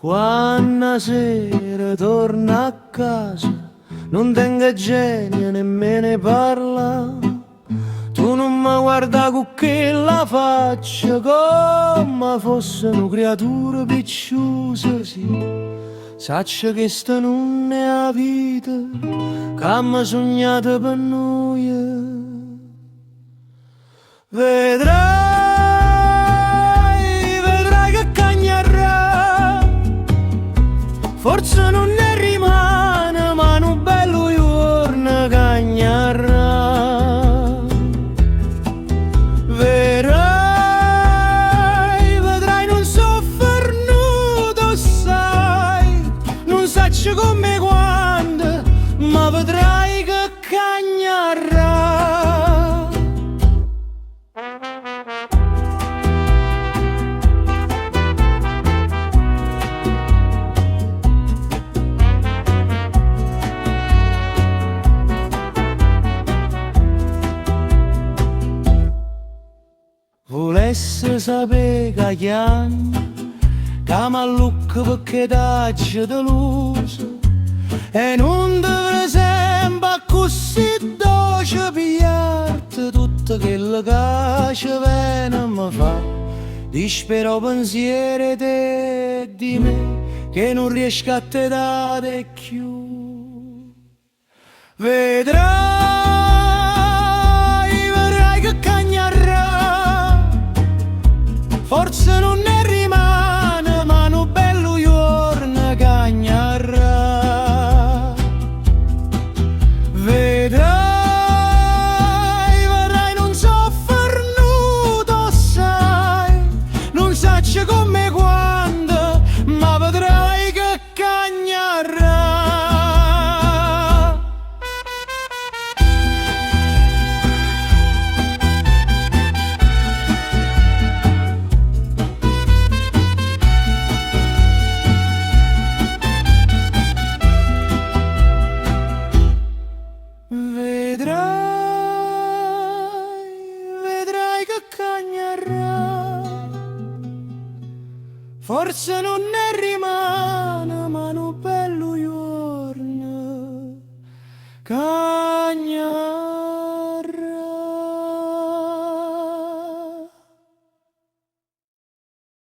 Quando sera torna a casa non tengo genio nemmeno ne parla. Tu non mi guarda con quella faccia come fosse una creatura picciosa, sì. Saccia che sta non è la vita che mi sognate per noi. Vedrai che cagnarà, forse non ne rimane, ma un bello giorno cagnerà. Vedrai, non soffernuto sai, non saccio come quando, ma vedrai che cagnerà. Volesse sapere che chiami, che m'allucca perché t'hai deluso, e non dovrei sempre così dolce pigliarti tutto quello che ci viene a mi fa. Dispero pensieri te di me, che non riesco a te dare più. Vedrai che cagnerà, forse non ne rimane, ma un bello giorno cagnerà. Vedrai, non soffernuto sai, non saccio come quando, ma vedrai che cagnerà. Vedrai che cagnerà, forse non ne rimane,